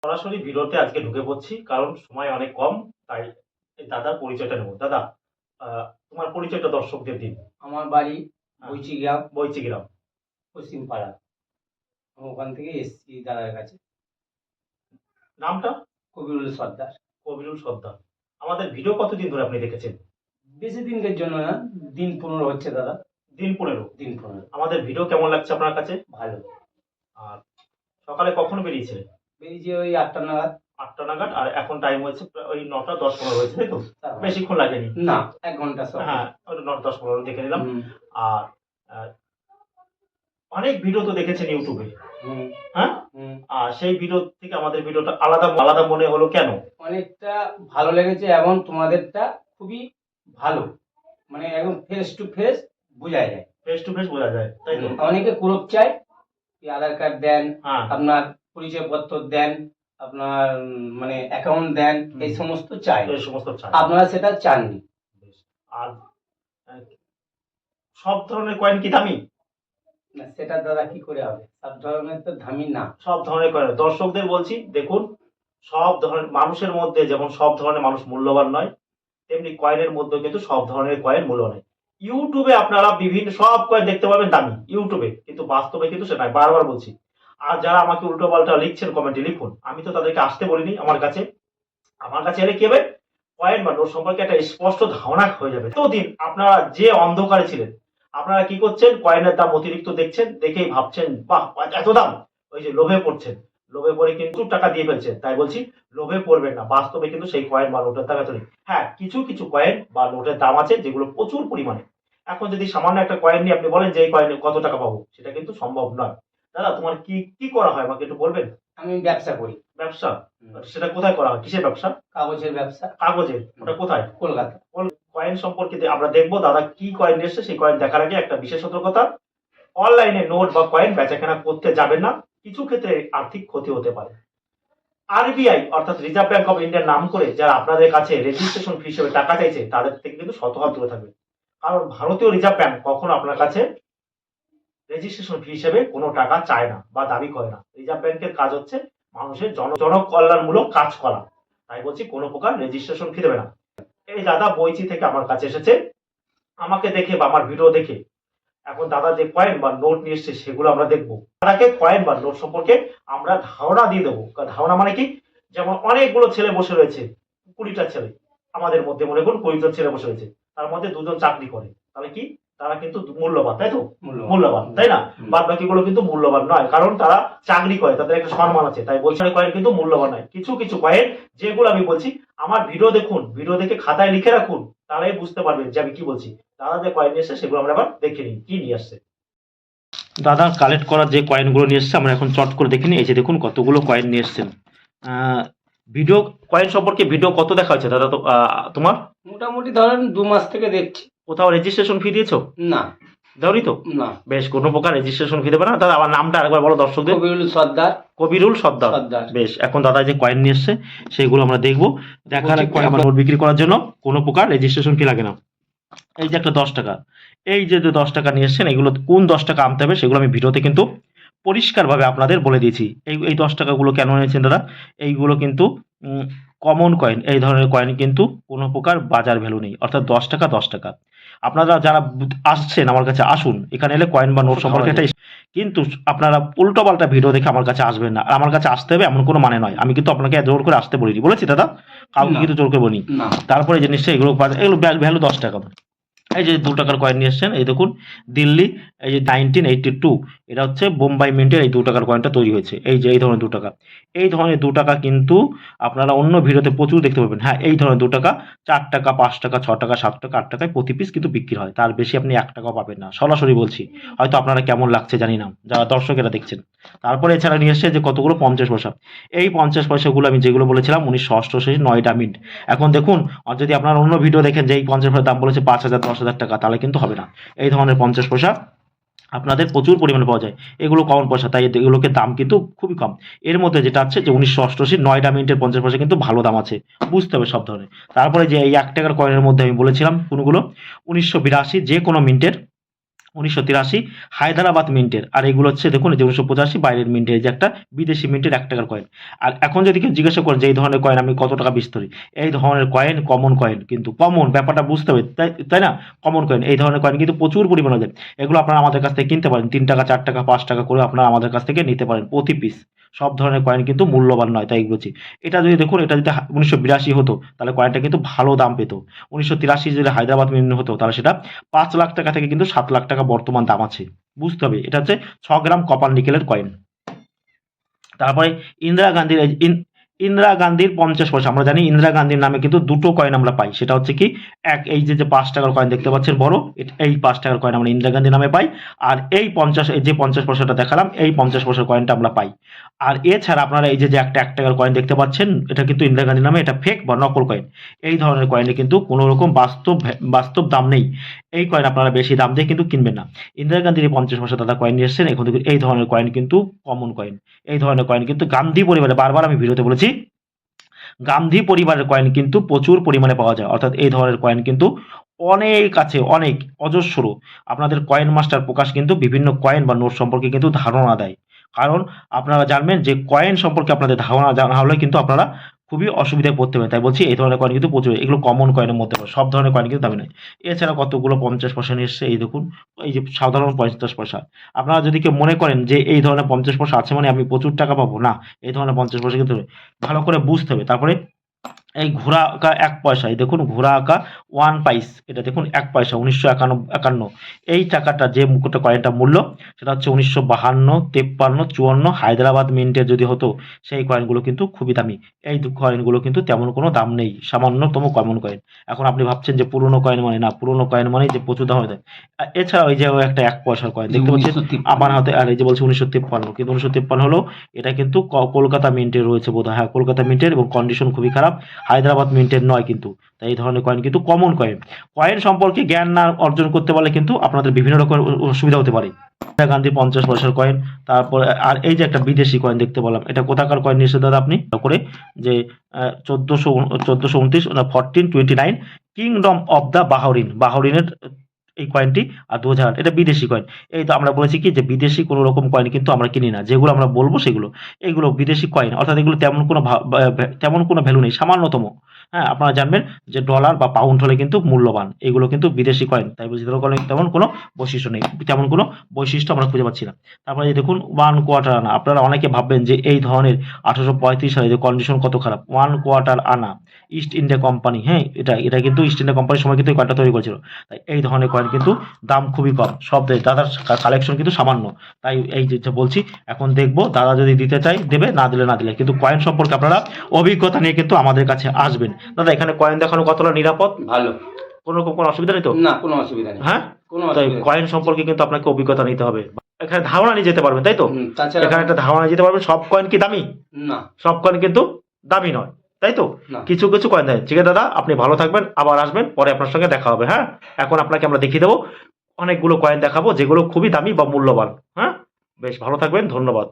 সরাসরি ভিডিওতে আজকে ঢুকে পড়ছি কারণ সময় অনেক কম। তাই এই দাদার পরিচয়টা নেব। দাদা, তোমার পরিচয়টা দর্শকদের দিন। আমার বাড়ি হ্যাঁ, বৈচিগ্রাম, বৈচিগ্রাম। পশ্চিম পাড়া। আমি ওখান থেকে এসেছি দাদার কাছে। নামটা? কবিরুল সর্দার। কবিরুল সর্দার। আমাদের ভিডিও কতদিন ধরে আপনি দেখেছেন? বেশি দিনের জন্য না, দিন 15 হচ্ছে দাদা। দিন 15। দিন 15। আমাদের ভিডিও কেমন লাগছে আপনার কাছে? ভালো। আর সকালে কখন বেরিয়েছিলেন? বেরিয়েছি ওই 8টা নাগাদ। 8টা নাগাদ। আর এখন টাইম হয়েছে ওই 9টা 10-15 হয়েছে, তাই তো? তারপর বেশিক্ষণ লাগেনি। না, 1 ঘন্টা সব। হ্যাঁ, ওই 9টা 10-15 দেখে নিলাম। আর অনেক ভিডিও তো দেখেছেন ইউটিউবে, হ্যাঁ? আর সেই ভিডিও থেকে আমাদের ভিডিওটা আলাদা আলাদা মনে হলো কেন? অনেকটা ভালো লেগেছে এবং তোমাদেরটা খুবই ভালো, মানে একদম ফেস টু ফেস বোঝা যায়। ফেস টু ফেস বোঝা যায়, তাই তো? অনেকে প্রুফ চাই, আধার কার্ড দেন, হ্যাঁ, আপনার পরিচয়পত্র দেন, আপনার মানে অ্যাকাউন্ট দেন, এই সমস্ত চাই। এই সমস্ত চাই। আপনারা সেটা চাননি। আর সব ধরনের কয়েন কি দামি? না, সেটা দাদা কি করে হবে? সব ধরনের তো দামি না। সব ধরনের কয়েন দর্শকদের বলছি, দেখুন, সব ধরনের মানুষের মধ্যে যেমন সব ধরনের মানুষ মূল্যবান নয়, তেমনি কয়েনের মধ্যে কিন্তু সব ধরনের কয়েন মূল্য নেই। ইউটিউবে আপনারা বিভিন্ন সব কয়েন দেখতে পাবেন দামি ইউটিউবে, কিন্তু বাস্তবে কিন্তু সেটা নয়, বারবার বলছি। আর যারা আমাকে উল্টো পাল্টা লিখছেন কমেন্টে লিখুন, আমি তো তাদেরকে আসতে বলিনি আমার কাছে। আমার কাছে এলে কি হবে, কয়েন বা নোট সম্পর্কে একটা স্পষ্ট ধারণা হয়ে যাবে। এতদিন আপনারা যে অন্ধকারে ছিলেন, আপনারা কি করছেন, কয়েনের দাম অতিরিক্ত দেখছেন, দেখেই ভাবছেন বাহ এত দাম, ওই যে লোভে পড়ছেন, লোভে পড়ে কিন্তু টাকা দিয়ে ফেলছেন। তাই বলছি, লোভে পড়বেন না, বাস্তবে কিন্তু সেই কয়েন বা নোটের দাম এত নেই। হ্যাঁ, কিছু কিছু কয়েন বা নোটের দাম আছে যেগুলো প্রচুর পরিমাণে। এখন যদি সামান্য একটা কয়েন নিয়ে আপনি বলেন যে এই কয়েনে কত টাকা পাবো, সেটা কিন্তু সম্ভব নয়। দাদা, তোমার কি কি করা হয় আমাকে একটু বলবেন? আমি ব্যবসা করি। ব্যবসা? সেটা কোথায় করা হয়, কিসের ব্যবসা? কাগজের ব্যবসা। কাগজের? ওটা কোথায়? কলকাতা। কয়েন সম্পর্কে আমরা দেখবো দাদা কি কয়েন এসছে। সেই কয়েন দেখার আগে একটা বিশেষ সতর্কতা, অনলাইনে নোট বা কয়েন বেচাকেনা করতে যাবেন না, কিছু ক্ষেত্রে আর্থিক ক্ষতি হতে পারে। আরবিআই অর্থাৎ রিজার্ভ ব্যাংক অফ ইন্ডিয়ার নাম করে যারা আপনাদের কাছে রেজিস্ট্রেশন ফি হিসেবে টাকা চাইছে, তাদের থেকে কিন্তু শতভাগ দূরে থাকবে। কারণ ভারতীয় রিজার্ভ ব্যাংক কখনো আপনার কাছে রেজিস্ট্রেশন ফি হিসেবে কোনো টাকা চায় না বা দাবি করে না। রিজার্ভ ব্যাংকের কাজ হচ্ছে মানুষের জনকল্যাণমূলক কাজ করা। তাই বলছি, কোনো প্রকার রেজিস্ট্রেশন ফি দেবে না। এই দাদা বইচি থেকে আমার কাছে এসেছে, আমাকে দেখে বা আমার ভিডিও দেখে এখন দাদা যে কয়েন বা নোট নিয়ে এসছে সেগুলো আমরা দেখবো। দাদাকে কয়েন বা নোট সম্পর্কে আমরা ধারণা দিয়ে দেবো। ধারণা মানে কি, যেমন অনেকগুলো ছেলে বসে রয়েছে, 20টা ছেলে আমাদের মধ্যে, মনে করুন 20 জন ছেলে বসে রয়েছে, তার মধ্যে 2জন চাকরি করে, তাহলে কি তারা কিন্তু মূল্যবান, তাই তো? মূল্যবান, তাই না? বাদ বাকিগুলো কিন্তু মূল্যবান নয়, কারণ তারা চাকরি করে, তাদের একটা সম্মান আছে। তাই বলছি কয়েন কিন্তু মূল্যবান নয়। কিছু কিছু কয়েন যেগুলো আমি বলছি, আমার ভিডিও দেখুন, ভিডিও দেখে খাতায় লিখে রাখুন, তাহলেই বুঝতে পারবেন যে আমি কি বলছি। দাদা যে কয়েন নিয়ে এসছে সেগুলো আমরা আবার দেখে নিই কি নিয়ে আসছে। দাদা কালেক্ট করা যে কয়েনগুলো নিয়ে এসছে আমরা এখন চট করে দেখে নিই। এই যে দেখুন কতগুলো কয়েন নিয়ে এসছেন। ভিডিও কয়েন সম্পর্কে ভিডিও কত দেখা হচ্ছে দাদা? তো তোমার মোটামুটি ধরেন 2 মাস থেকে দেখছি। কোথাও রেজিস্ট্রেশন ফি দিয়েছো? না। দাওনি তো? না। বেশ, কোনো প্রকার রেজিস্ট্রেশন ফি দেবে না। দাদা আমার নামটা আরেকবার বলো দর্শকদের। কবিরুল সর্দার। কবিরুল সর্দার। বেশ, এখন দাদা যে কয়েন নিয়ে এসছে সেগুলো আমরা দেখবো। দেখার আমার নোট বিক্রি করার জন্য কোনো প্রকার রেজিস্ট্রেশন ফি লাগে না। এই যে একটা 10 টাকা, এই যে 10 টাকা নিয়ে এসছেন, এগুলো কোন 10 টাকা আনতে হবে সেগুলো আমি ভিডিওতে কিন্তু পরিষ্কারভাবে আপনাদের বলে দিয়েছি। এই 10 টাকাগুলো কেন নিয়েছেন দাদা? এইগুলো কিন্তু কমন কয়েন। এই ধরনের কয়েন কিন্তু কোনো প্রকার বাজার ভ্যালু নেই, অর্থাৎ 10 টাকা 10 টাকা। আপনারা যারা আসছেন আমার কাছে, আসুন, এখানে এলে কয়েন বা নোট সম্পর্কে একটা, কিন্তু আপনারা উল্টো পাল্টা ভিডিও দেখে আমার কাছে আসবেন না। আমার কাছে আসতে হবে এমন কোনো মানে নয়। আমি কিন্তু আপনাকে জোর করে আসতে বলিনি, বলেছি দাদা? কাউকে কিন্তু জোর করে বলিনি। তারপরে যে নিশ্চয়ই এগুলো ভ্যালু 10 টাকা। এই যে 2 টাকার কয়েন নিয়ে এসছেন, এই দেখুন দিল্লি, এই যে 1982, এটা হচ্ছে বোম্বাই মিন্টের এই 2 টাকার কয়েনটা তৈরি হয়েছে। এই যে এই ধরনের 2 টাকা, এই ধরনের 2 টাকা কিন্তু আপনারা অন্য ভিডিওতে প্রচুর দেখতে পাবেন। হ্যাঁ, এই ধরনের 2 টাকা 4 টাকা 5 টাকা 6 টাকা 7 টাকা 8 টাকায় প্রতি পিস কিন্তু বিক্রি হয়। তার বেশি আপনি 1 টাকাও পাবেন না, সরাসরি বলছি। হয়তো আপনারা কেমন লাগছে জানি না, যারা দর্শকেরা দেখছেন। তারপরে এছাড়া নিয়ে এসছে যে কতগুলো 50 পয়সা। এই 50 পয়সাগুলো আমি যেগুলো বলেছিলাম 1988 9টা মিন্ট। এখন দেখুন, আর যদি আপনারা অন্য ভিডিও দেখেন যে এই 50 পয়সার দাম বলেছে 5,000 10,000 টাকা, তাহলে কিন্তু হবে না। এই ধরনের 50 পয়সা আপনাদের প্রচুর পরিমাণে পাওয়া যায়। এগুলো কমন পয়সা, তাই এগুলোকে দাম কিন্তু খুবই কম। এর মধ্যে যেটা আছে যে 1988 9টা মিনিটের 50 পয়সা কিন্তু ভালো দাম আছে, বুঝতে হবে সব ধরনের। তারপরে যে এই 1 টাকার কয়েনের মধ্যে আমি বলেছিলাম কোনগুলো, 1982 যে কোনো মিনিটের 1983 হায়দ্রাবাদ মিন্টের। আর এগুলো হচ্ছে দেখুন এই যে 1985 বাইরের মিন্টের, এই যে একটা বিদেশি মিন্টের 1 টাকার কয়েন। আর এখন যদি কেউ জিজ্ঞাসা করেন যে এই ধরনের কয়েন আমি কত টাকা বেচতে পারি, এই ধরনের কয়েন কমন কয়েন, কিন্তু কমন ব্যাপারটা বুঝতে হবে, তাই না? কমন কয়েন, এই ধরনের কয়েন কিন্তু প্রচুর পরিমাণে দেয়। এগুলো আপনারা আমাদের কাছ থেকে কিনতে পারেন 3 টাকা 4 টাকা 5 টাকা করে আপনারা আমাদের কাছ থেকে নিতে পারেন প্রতি পিস। সব ধরনের কয়েন কিন্তু মূল্যবান নয়, তাই বলছি। এটা যদি দেখুন, এটা যদি 1982 হতো তাহলে কয়েনটা কিন্তু ভালো দাম পেত। 1983 যদি হায়দ্রাবাদ মিন্ট হতো তাহলে সেটা 5 লাখ টাকা থেকে কিন্তু 7 লাখ টাকা বর্তমান দাম আছে। বুঝতে হবে, এটা হচ্ছে 6 গ্রাম কপার নিকেলের কয়েন। তারপরে ইন্দিরা গান্ধীর ইন্দিরা গান্ধীর 50 পয়সা। আমরা জানি ইন্দিরা গান্ধীর নামে কিন্তু দুটো কয়েন আমরা পাই। সেটা হচ্ছে কি, এই যে 5 টাকার কয়েন দেখতে পাচ্ছেন বড়, এই 5 টাকার কয়েন আমরা ইন্দিরা গান্ধীর নামে পাই। আর এই 50, এই যে 50 পয়সাটা দেখালাম, এই 50 পয়সার কয়েনটা আমরা পাই। আর এছাড়া আপনারা এই যে একটা 1 টাকার কয়েন দেখতে পাচ্ছেন, এটা কিন্তু ইন্দিরা গান্ধীর নামে, এটা ফেক বা নকল কয়েন। এই ধরনের কয়েনে কিন্তু কোনো রকম বাস্তব দাম নেই। এই কয়েন আপনারা বেশি দাম দিয়ে কিন্তু কিনবেন না। ইন্দিরা গান্ধীর 50 পয়সা দাদা কয়েন নিয়ে এসেছেন, এখন দেখুন এই ধরনের কয়েন কিন্তু কমন কয়েন। এই ধরনের কয়েন কিন্তু গান্ধী পরিবারে, বারবার আমি ভিডিওতে বলেছি, গান্ধী পরিবারের কয়েন কিন্তু প্রচুর পরিমাণে পাওয়া যায়। অর্থাৎ এই ধরনের কয়েন কিন্তু অনেক আছে, অনেক অজস্র। আপনাদের কয়েন মাস্টার প্রকাশ কিন্তু বিভিন্ন কয়েন বা নোট সম্পর্কে কিন্তু ধারণা দেয়। কারণ আপনারা জানবেন যে কয়েন সম্পর্কে আপনাদের ধারণা জানা হলে কিন্তু আপনারা খুবই অসুবিধায় পড়তে পারেন। তাই বলছি এই ধরনের কয়েন কিন্তু প্রচুর, এগুলো কমন কয়েনের মধ্যে পড়ে। সব ধরনের কয়েন কিন্তু দামি নয়। এছাড়া কতগুলো 50 পয়সা নিয়ে এসছে, এই দেখুন, এই যে সাধারণ 50 পয়সা। আপনারা যদি কেউ মনে করেন যে এই ধরনের 50 পয়সা আছে মানে আমি প্রচুর টাকা পাবো, না, এই ধরনের 50 পয়সা কিন্তু ভালো করে বুঝতে হবে। তারপরে এই ঘোড়া আঁকা 1 পয়সা, এই দেখুন ঘোড়া আঁকা 1 পাইস, এটা দেখুন 1 পয়সা 1951। এই টাকাটা যে মুকুটটা কয়েনটা মূল্য সেটা হচ্ছে 1952, 53, 54 হায়দ্রাবাদ মিন্টের যদি হতো, সেই কয়েনগুলো কিন্তু খুবই দামি। এই কয়েনগুলো কিন্তু তেমন কোনো দাম নেই, সামান্যতম কমন কয়েন। এখন আপনি ভাবছেন যে পুরনো কয়েন মানে, না, পুরনো কয়েন মানে যে প্রচুর দাম হয়ে যায়। এছাড়াও এই যে একটা 1 পয়সার কয়েন দেখতে পাচ্ছেন 1953 আমার হাতে, আর এই যে বলছে 1953, কিন্তু 1953 হলো, এটা কিন্তু কলকাতা মিন্টের রয়েছে বোধহয়, হ্যাঁ কলকাতা মিন্টের, এবং কন্ডিশন খুবই খারাপ, হায়দ্রাবাদ মিন্টের নয় কিন্তু। তাই এই ধরনের কয়েন কিন্তু কমন কয়েন। কয়েন সম্পর্কে জ্ঞান না অর্জন করতে পারলে কিন্তু আপনাদের বিভিন্ন রকম অসুবিধা হতে পারে। ইন্দিরা গান্ধী 50 পয়সার কয়েন। তারপর আর এই যে একটা বিদেশি কয়েন দেখতে পেলাম, এটা কোথাকার কয়েন নিয়েছে দাদা আপনি করে, যে 1429 না 1429 কিংডম অফ দ্য বাহরিনের এই কয়েনটি। আর 2008 এটা বিদেশি কয়েন। এই তো আমরা বলেছি কি যে বিদেশি কোনো রকম কয়েন কিন্তু আমরা কিনি না, যেগুলো আমরা বলবো সেগুলো, এগুলো বিদেশি কয়েন। অর্থাৎ এগুলো তেমন কোনো ভ্যালু নেই, সামান্যতম। হ্যাঁ, আপনারা জানবেন যে ডলার বা পাউন্ড হলে কিন্তু মূল্যবান, এগুলো কিন্তু বিদেশি কয়েন। তাই বলছি তেমন কোনো বৈশিষ্ট্য নেই, তেমন কোনো বৈশিষ্ট্য আমরা খুঁজে পাচ্ছি না। তারপরে এই দেখুন 1 কোয়ার্টার আনা। আপনারা অনেকে ভাববেন যে এই ধরনের 1835 সালে যে কন্ডিশন কত খারাপ, 1 কোয়ার্টার আনা, ইস্ট ইন্ডিয়া কোম্পানি, হ্যাঁ, এটা কিন্তু ইস্ট ইন্ডিয়া কোম্পানির সময় কিন্তু এই কয়েনটা তৈরি করেছিল। তাই এই ধরনের কয়েন কিন্তু দাম খুবই কম, সব দাদার কালেকশন কিন্তু সামান্য। তাই এই যে বলছি, এখন দেখবো দাদা যদি দিতে চাই দেবে, না দিলে না দিলে, কিন্তু কয়েন সম্পর্কে আপনারা অভিজ্ঞতা নিয়ে কিন্তু আমাদের কাছে আসবেন। দাদা এখানে কয়েন দেখানো কতটা নিরাপদ? ভালো, কোনো রকম কোনো অসুবিধা নেই তো? না কোনো অসুবিধা নেই। হ্যাঁ, কোনো তাই অসুবিধা নেই। কয়েন সম্পর্কে কিন্তু আপনাকে অভিজ্ঞতা নিতে হবে। এখানে ধারণা নিয়ে যেতে পারবেন, তাই তো? তাছাড়া এখানে একটা ধারণা নিয়ে যেতে পারবেন। সব কয়েন কি দামি? না, সব কয়েন কিন্তু দামি নয়, তাই তো? না। কিছু কিছু কয়েন দেয়। ঠিক আছে দাদা, আপনি ভালো থাকবেন, আবার আসবেন, পরে আপনার সঙ্গে দেখা হবে। হ্যাঁ, এখন আপনাকে আমরা দেখিয়ে দেবো অনেকগুলো কয়েন দেখাবো যেগুলো খুবই দামি বা মূল্যবান। হ্যাঁ, বেশ ভালো থাকবেন, ধন্যবাদ।